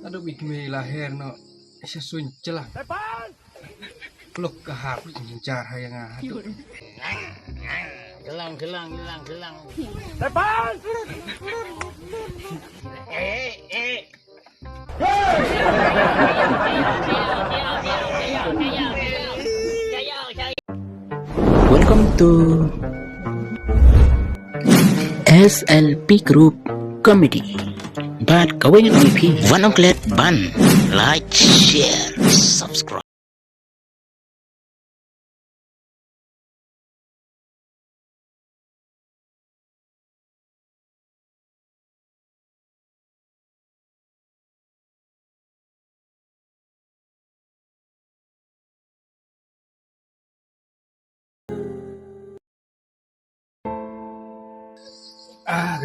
Aduh bikme lahir no isa suncelah peluk kahap jencar hayang aduh Gelang. Depan! Welcome to SLP Group Comedy. But kawin ng IP, wanong klet ban, like, share, subscribe.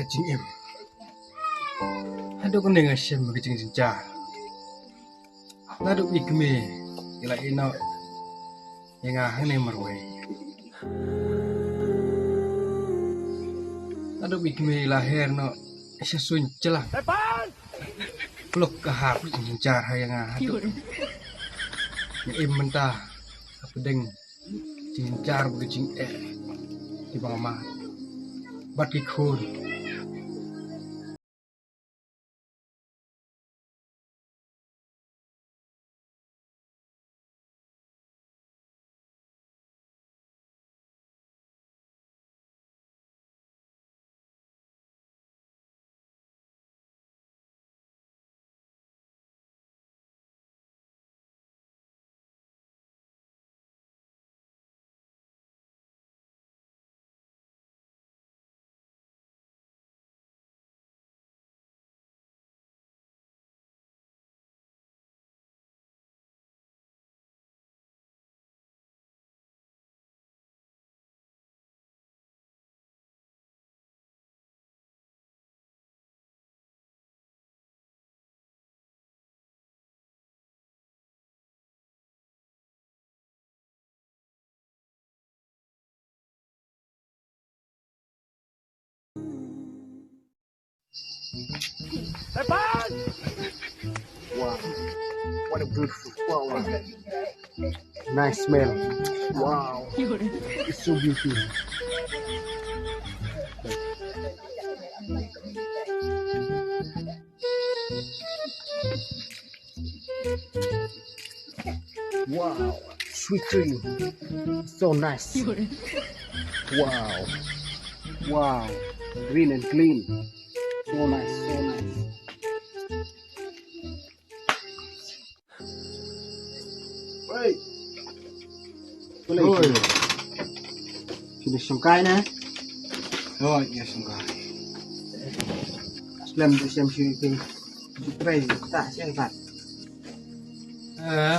kecing em aduh kuning asyam kecing jencar aduh bikme ila ino yang ahane marwai aduh bikme lahir no isa suncelah Depan! peluk kahap jencar hayang aduh em mentah pedeng jencar kecing di bawah mah bat kikun Depan! Wow, what a beautiful flower. Nice smell. Wow, it's so beautiful. Wow, sweet tree. So nice. Wow, wow, green and clean. So nice, so nice. Oi. Oi. Sini sungkai na. oh iya sungguh Aslam tu siam syuting. Try tak siang tak.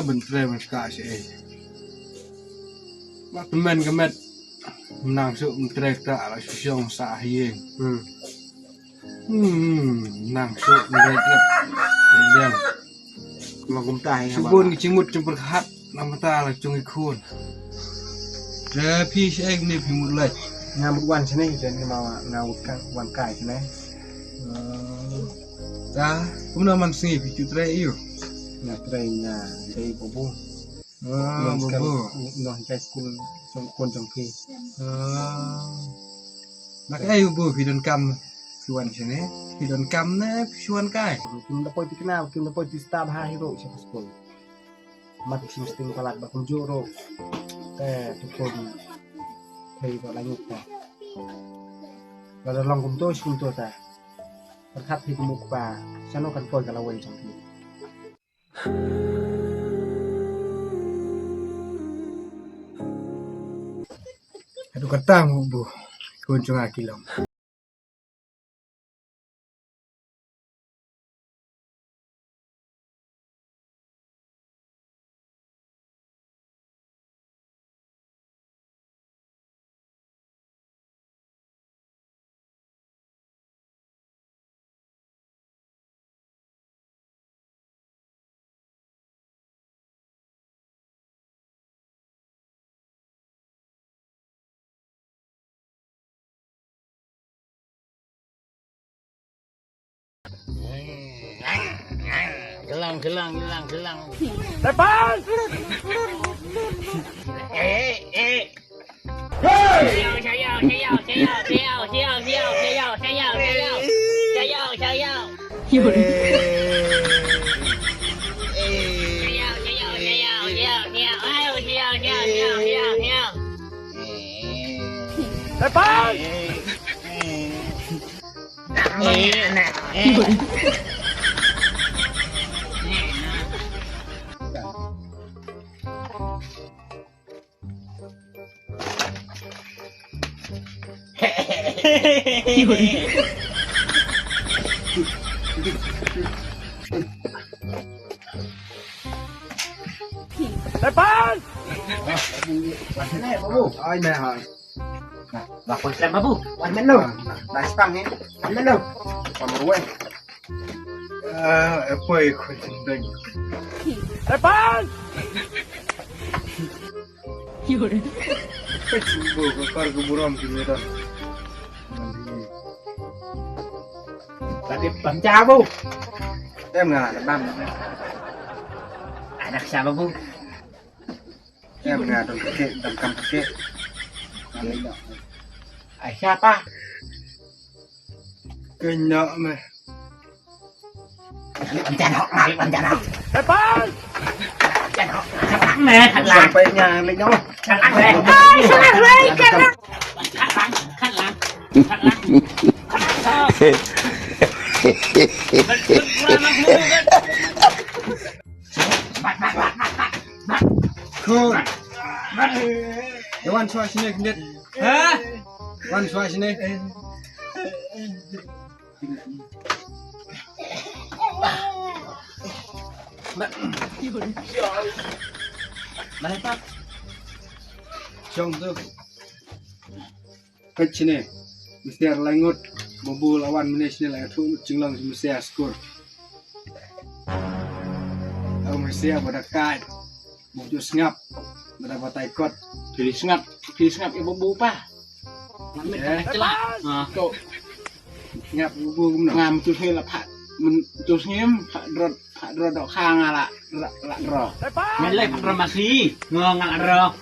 bentre kasih mak teman kemet menang su bentre tak lah susung sahiyeng nang su bentre yang Magum tayo. subun kicimut campur hat nama ta lah cung ikun pi saya ni pimut lai Ngamut wan sini dan mau ngawut kan wan kai sini. ta kumna man singi pi cutre iyo Na try na day bobo. bobo No high school trong kon trong khi. nak ayo bu hidon kam suan sini hidon kam na suan kai Kim na poi tikna, kim na poi tistab ha hero siya school. Mat sim sting palat ba kun joro. Tu kon thầy vào lanyuk ta. Và lòng cùng tôi ta. Phần khát thì mục và sao nó cần coi cả là quay trong thì. aduh kata bu kun cung akilom Gelang. Depan! Depan! Depan! Ai mẹ hỏi. Và con xem babu. Anh mẹ đâu? Đại tăng ấy. Anh mẹ đâu? Còn một quên. Apa yang kau tendang? Depan! Cuba kau ke buram sini dah. Tadi baca bu. Em nggak ada bam. Anak siapa bu? Em nggak ada kek, dalam kek. Siapa? Kenyak meh. Bencana. Depan! Mẹ thật là Sampai nhà lấy nhau. khăn lắm. Cool. Wan suai sini kendit. Hả? Wan suai sini. Mantap. Jom tu. Kat sini. Mesti ada langut. Bobo lawan mana sini lah. Tu jenglang mesti skor. Aku mesti ada kat. Bojo ngap. Ada batai kot. Pilih sengap ibu bu pa. Mẹ celak. Tu. Ngap bobo kumno. Ngam tu ni lah pak. Men tu ngem pak drod dok khang ala lak ro. Depan! Men lai pak ro masih ngal ro.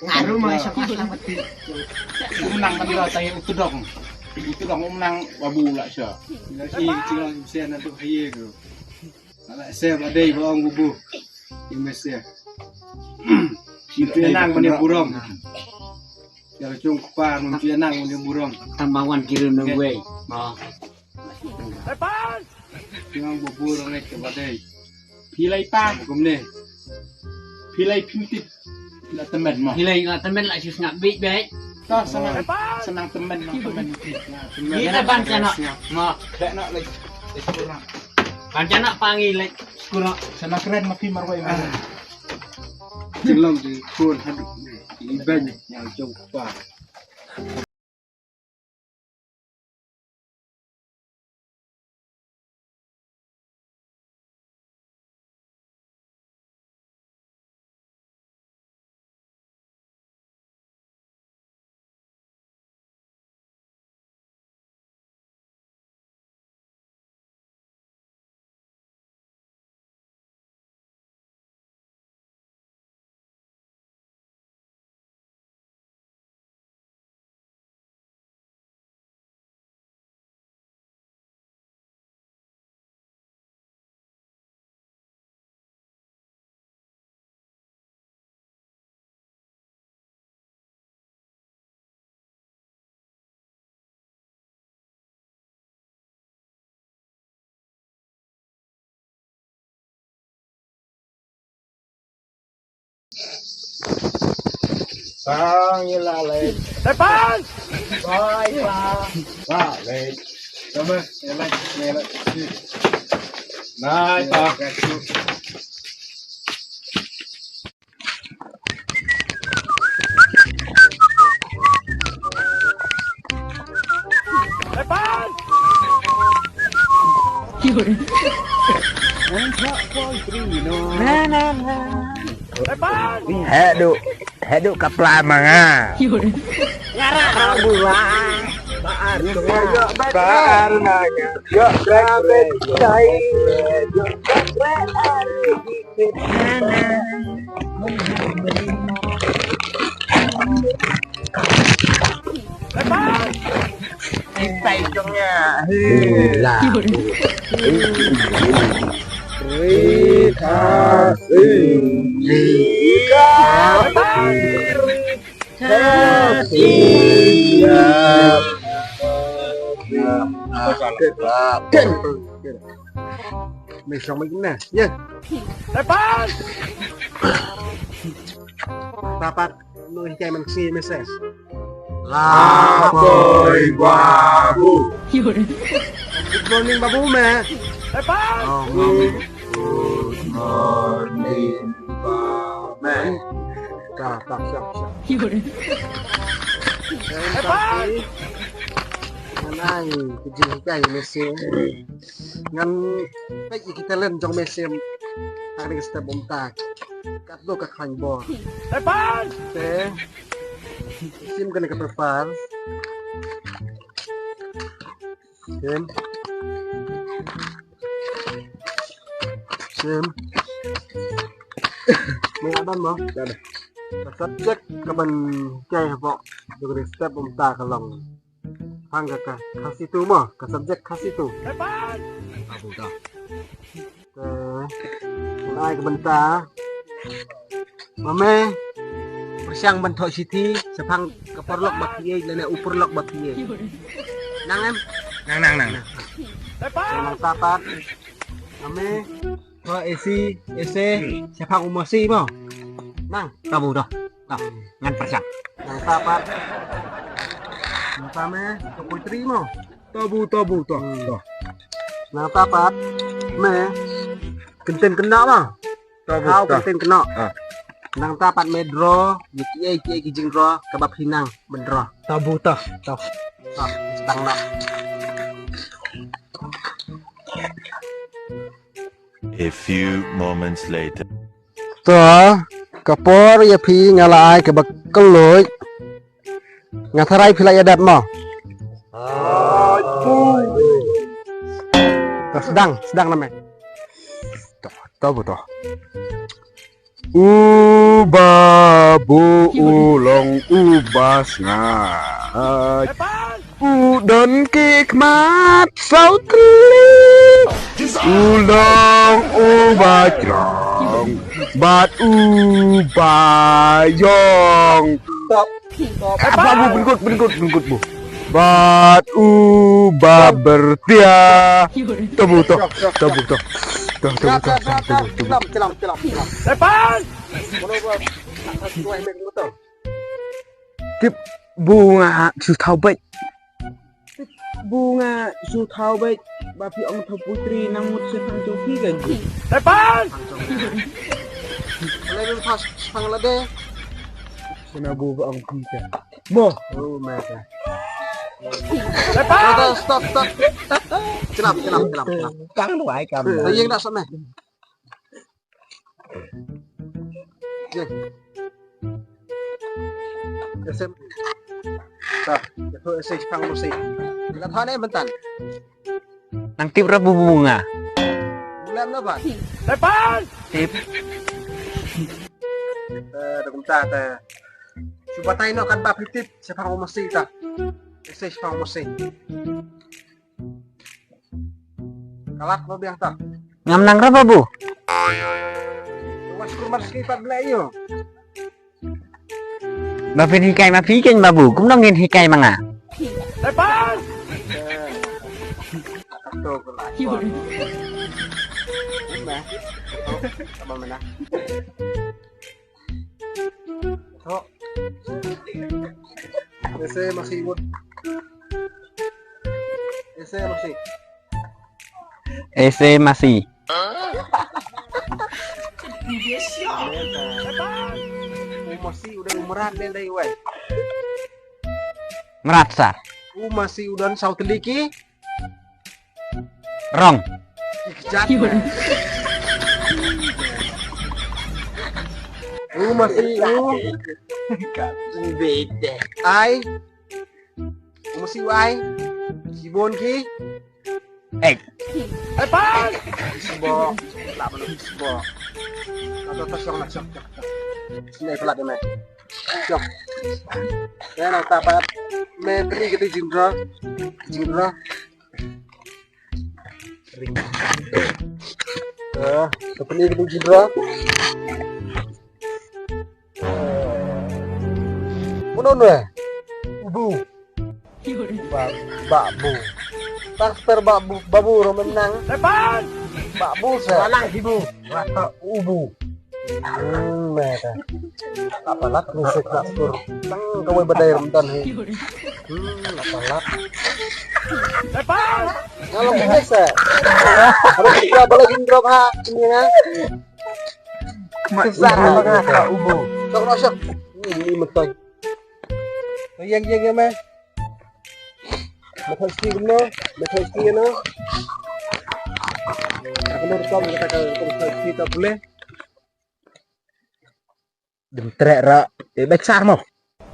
Aduh mah siapa selamat. Menang kan ro tay itu dong. Itu dong menang babu lah sya. Bila si jenglang mesti ada tu haye tu. Anak saya badai bawang bobo. Ini mesti. Itu yang nang mana buram. Kalau cung kupar, mesti yang nang mana buram. Tambawan kirim nang gue. Oh. Depan! Jangan bobo orang lek badai. Pilai pa. Hukum ni. Pilai pintit. Pilai temen mah. Pilai temen lah sus ngak big baik. Toh senang temen mah temen. Kita bancana. Mah kek nak lagi. Bancana panggil lagi. Skura sana keren mah pimar wae mah. Jenglang di pun haduk ni. Iban yang cung kupar. Sang như là lên. Depan! Bye ba lên. Sama, yang lain, yang lain. Bye ba. Depan! Depan! Heduk kapla manga. Baru nanya. Yo, Lepas! Isai dongnya. Lah. Mesong begini, ya. Lepas! Dapat mengikai manusia meses. Lapoy babu. Good morning, babu me. Lepas! Good morning, babu. Tak, siap. Lepas! Manay, kejil kay mesin. Ngan baik kita len jong mesin. Hari kita bomtak. Katlo ka khan bo. Lepas! Te. Sim kena ke prepare. Sim. May adan mo? Ada. Subjek kaban cai bo. Dari step bomtak kalong. Hangga ka kasih tu mo, ka subjek kasih tu. Lepas! Aku dah. Naik ke bentar. Mame, persiang bentuk siti, sepang keperlok bakiye, lene uperlok bakiye. Nang em, Nang. Lepas! nang tapat. Mame, ko esi, sepang umasi mo. Nang, Tabu dah. Ngan persiang. nang tapat. Nang tame, ko putri mo. Tabu toh. Nang tapat, me, kenten kena mah. Kau kenten kena. Nang tapat medro, kiai kijing ro, kebab hinang bedro. Tabu toh. Sedang nak. A few moments later. Toh, kapor ya pi ngalai kebab keluy. Ngatarai pilai adat mo. Sedang namanya. Tabu toh. Babu ulong ubas ngat. Lepas! Udon kikmat sautli. Ulong ubajrong. Bat ubayong. Apa bu berikut bu. Bat uba bertia. Tabu toh. Celam. Lepas! Tiếp bunga su thau bait. Bunga su thau bait. Bapi ông thau putri nang mut se phang châu phi kan. Lepas! Level pas panglade. Sinabu ba ang pika. Mo. Oh mata. Lepas! Stop. Celam. Căng nó ai cầm. Tự nhiên đã sẵn này. Xem. Rồi, thôi sẽ phang một xí. Là thoát em bentar. Nang tip ra bunga. Làm nó bạn. Lepas! Tip. Bentar ta. Coba tay nó kan bab tip sẽ phang một xí ta. Sẽ phang một xí. Kalat mo biang ta. Ngam nang ra ba bu? Mas kurmas kipat belai yo. Ba pin hikai ma phi ken ba bu cũng nó nghiên hikai mang à. Lepas! Tuh kelak. Nah. Abang mana? Oh. Ese masih ibut. Ese masih. Ese masih. Masih udah umuran deh dari weh. Merasa. Masih udah saut teliki. Rong. Ikjat. Masih Beda. ai. Masih ai. Sibon ki. Depan! Bo, lạ mà nó bo. Nó xong là xong. Này pelat dia meh. Xong. Thế nào ta bắt meh pergi kita jindra. Ring. Pergi kita jindra. Menurut Ubu. Bakbu. Takster babu menang. Depan! Bakbu saya. Lanang ibu. Rata ubu. Meta. Apalat musik nak sur. Tang kau badai rentan he. Apalat. Depan! Kalau biasa. Kalau kita boleh drop ha ini na. Kesar mengah ubu. Sok rosok. Ini metoy. Yang meh. Metoy no. Aku nak rekam kata kita boleh. Đừng trệ rợ để bách sát mà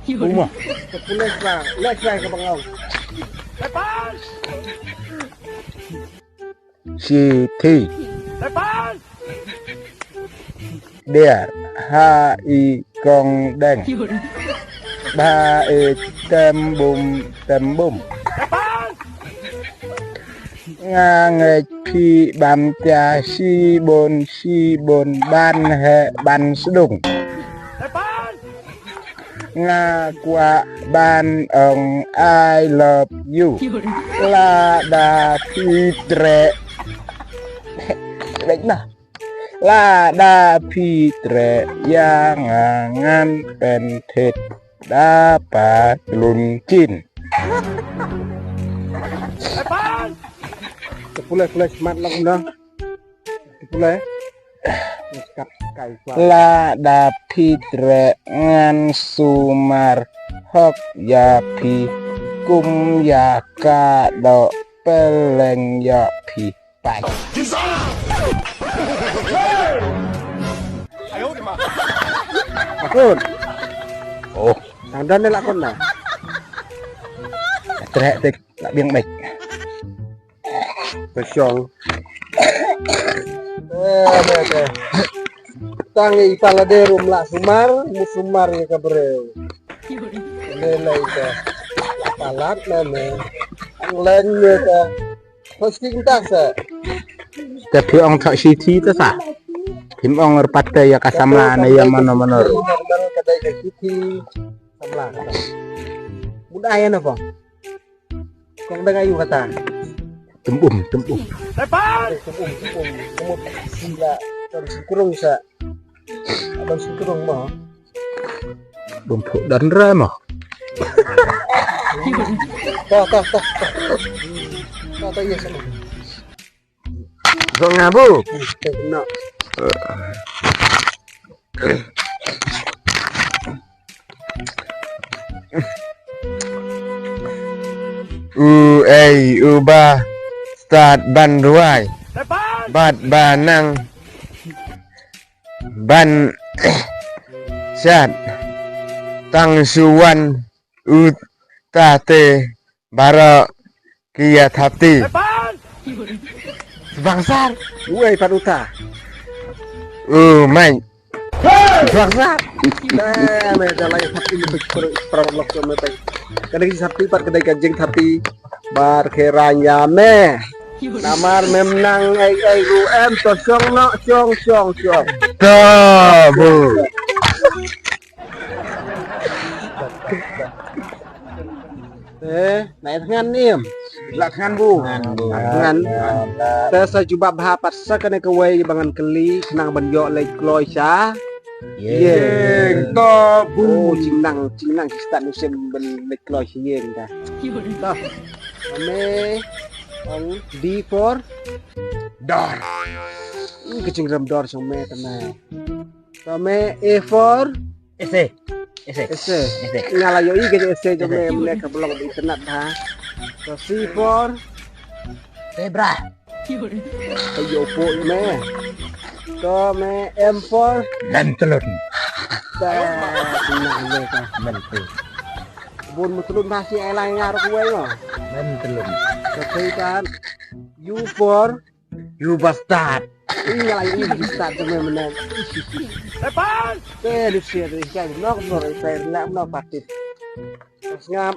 đúng không? Tôi lên ra cái bằng ông si thi đẻ ha y con đen ba e tem bùm nga nghề phi bám cha si bồn ban hệ ban sung nga qua ban ông I love you la đà phi tre đánh nào la đà phi tre ya ngan pen thịt đa pa lun chin pulai smart lang dah pulai la đà phi tre ngan sumar hok ya phi kum ya ka do peleng ya phi pai Akun oh thằng đơn đây là con nào tre tịch là biếng bịch phải chọn tangi pala de rumla sumar musumar ya kabreu nela ita palat name ang len ya ta hosting ta sa tapi ong thak siti ta sa tim ong repate ya kasamla na ya mano-mano kadai ka siti samla mudah ya na po kung dagayu kata tumbum Depan! Tumut sila dan sikurung sa abang sikurung mo bumpuk dan remo ta yes so ngabu no ubah start ban ruai bat banang ban sat tang suwan utate bara kia thapti bangsar uai paduta mai bangsar nah me dalai thapti lebih perolok so me pai kadang thapti par kadang kajeng thapti bar keranya me namar memnang ai em to song no song to bu naik ngan nim lak ngan bu ngan saya coba bahapat sakane kewai bangan keli senang benjok lek kloy sa yeng to bu cinang start musim ben lek kloy yeng ta to ame on D4 door kecing ram door some tama tame A4 ese ngala yo ige ese jome mereka belum di internet ha so C4 zebra ayo po me to me M4 dan telun bun mutulun masih elai ngaruk gue no dan telun Kesulitan. You for you bastard. Ini lagi bastard teman-teman. Depan! Lucia, kan nok nok saya nak nak partit. Ngam.